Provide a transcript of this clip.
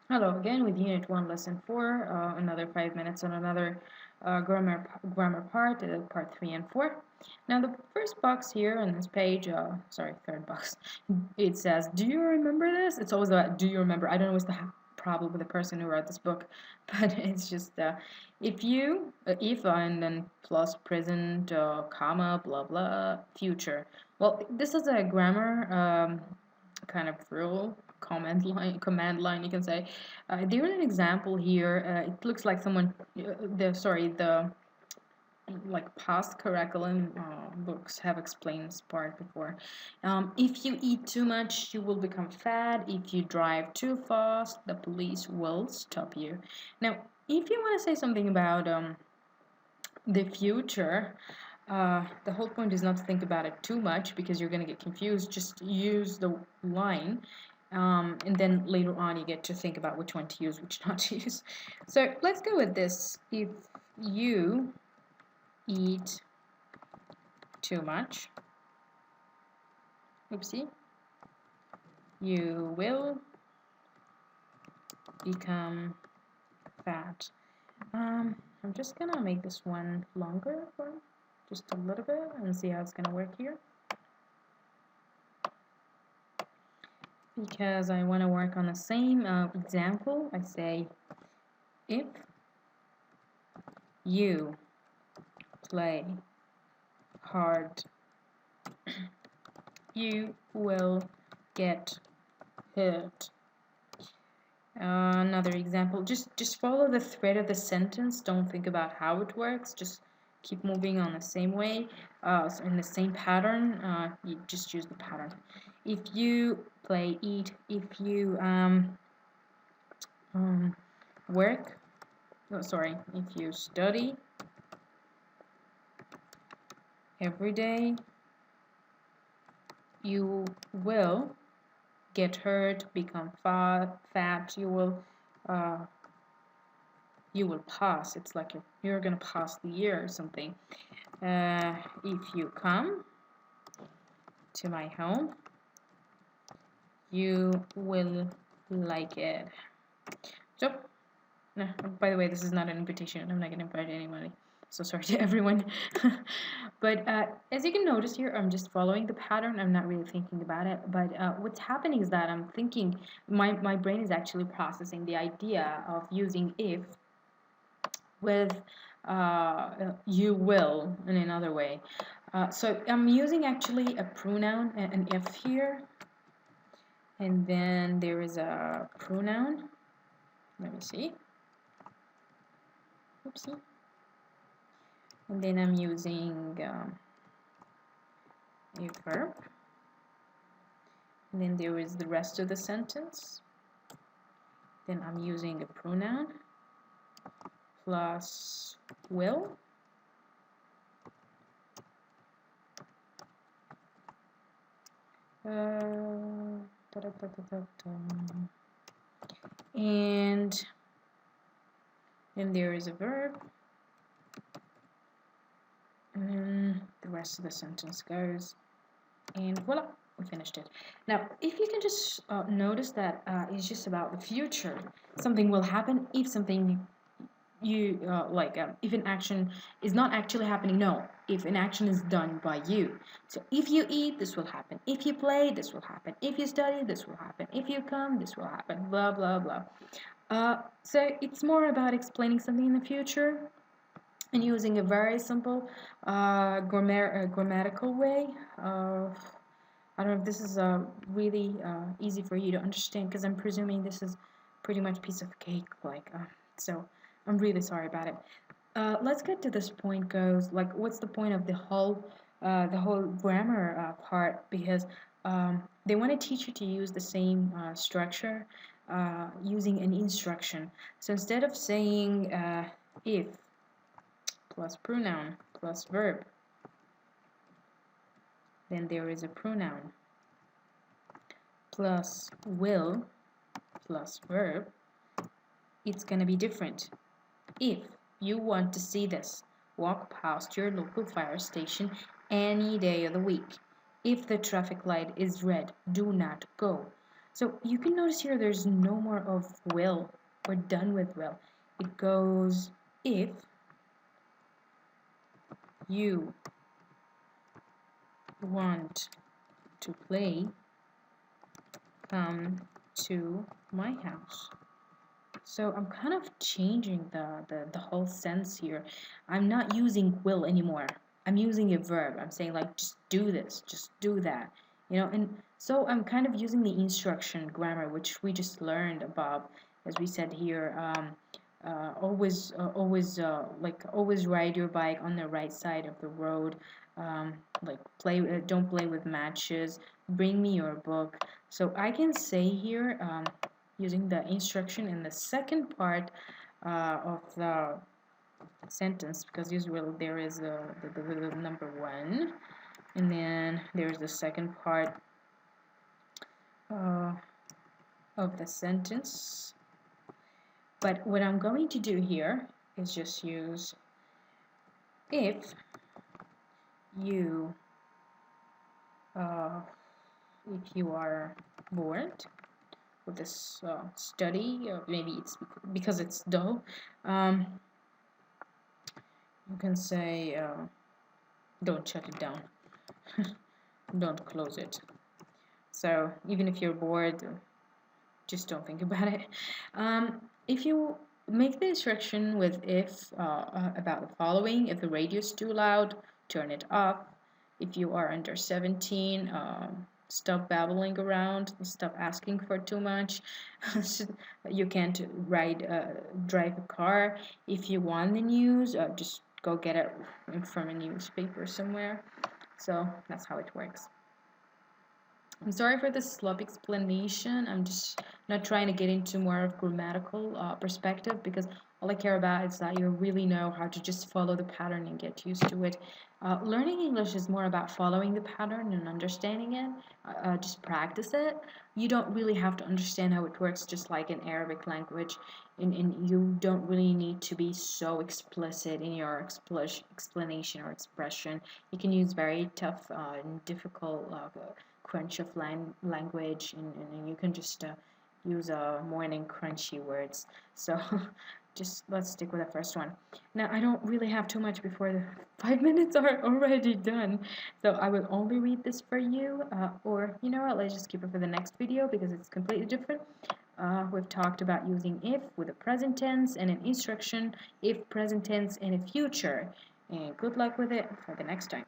Hello again with Unit 1, Lesson 4, another 5 minutes on another grammar part, part 3 and 4. Now the first box here on this page, sorry, third box, it says, do you remember this? It's always about, do you remember? I don't know what's the problem with the person who wrote this book, but it's just, if, and then plus present, comma, blah, blah, future. Well, this is a grammar kind of rule command line you can say. There is an example here. It looks like someone the like past curriculum books have explained this part before. If you eat too much, you will become fat. If you drive too fast, the police will stop you. Now, if you want to say something about the future, the whole point is not to think about it too much because you're going to get confused. Just use the line, and then later on you get to think about which one to use, which not to use. So let's go with this. If you eat too much, oopsie, you will become fat. I'm just gonna make this one longer for just a little bit and see how it's gonna work here. Because I want to work on the same example, I say if you play hard, you will get hurt. Another example, just follow the thread of the sentence. Don't think about how it works. Just keep moving on the same way, in the same pattern. You just use the pattern. If you play, eat. If you work. Oh, sorry. If you study every day, you will get hurt, become fat. Uh, you will pass. It's like you're gonna pass the year or something. If you come to my home, you will like it. So, no, by the way, this is not an invitation. I'm not gonna invite anybody. So sorry to everyone. But as you can notice here, I'm just following the pattern. I'm not really thinking about it. But what's happening is that I'm thinking, my brain is actually processing the idea of using if with you will in another way. So I'm using actually a pronoun, an if here, and then there is a pronoun. Let me see. Oopsie. And then I'm using a verb. And then there is the rest of the sentence. Then I'm using a pronoun plus will. And then there is a verb. And then the rest of the sentence goes. And voila, we finished it. Now, if you can just notice that it's just about the future. Something will happen if something if an action is not actually happening. No, if an action is done by you. So if you eat, this will happen. If you play, this will happen. If you study, this will happen. If you come, this will happen. Blah, blah, blah. So it's more about explaining something in the future and using a very simple grammatical way of, I don't know if this is really easy for you to understand because I'm presuming this is pretty much piece of cake, so I'm really sorry about it. Let's get to this point goes, like, what's the point of the whole grammar part, because they want to teach you to use the same structure using an instruction. So instead of saying if plus pronoun plus verb, then there is a pronoun plus will plus verb. It's going to be different. If you want to see this, walk past your local fire station any day of the week. If the traffic light is red, do not go. So you can notice here there's no more of will. We're done with will. It goes if you want to play, come to my house. So I'm kind of changing the whole sense here. I'm not using will anymore. I'm using a verb. I'm saying like just do this, just do that. And so I'm kind of using the instruction grammar which we just learned about, as we said here. Always ride your bike on the right side of the road. Like don't play with matches. Bring me your book. So I can say here, using the instruction in the second part of the sentence, because usually there is the number one, and then there's the second part uh, of the sentence. But what I'm going to do here is just use if you uh, if you are bored with this study, maybe it's because it's dull. You can say don't shut it down. Don't close it. So even if you're bored, just don't think about it. If you make the instruction with if about the following: if the radio is too loud, turn it off. If you are under 17, stop babbling around, stop asking for too much. You can't drive a car. If you want the news, just go get it from a newspaper somewhere. So that's how it works. I'm sorry for the slow explanation. I'm just not trying to get into more of grammatical perspective, because all I care about is that you really know how to just follow the pattern and get used to it. Learning English is more about following the pattern and understanding it. Just practice it. You don't really have to understand how it works, just like in Arabic language, and you don't really need to be so explicit in your explanation or expression. You can use very tough and difficult crunch of language, and you can just use morning crunchy words. So just let's stick with the first one. Now I don't really have too much before the 5 minutes are already done, so I will only read this for you, or you know what, let's just keep it for the next video because it's completely different. We've talked about using if with a present tense and an instruction, if present tense and a future, and good luck with it for the next time.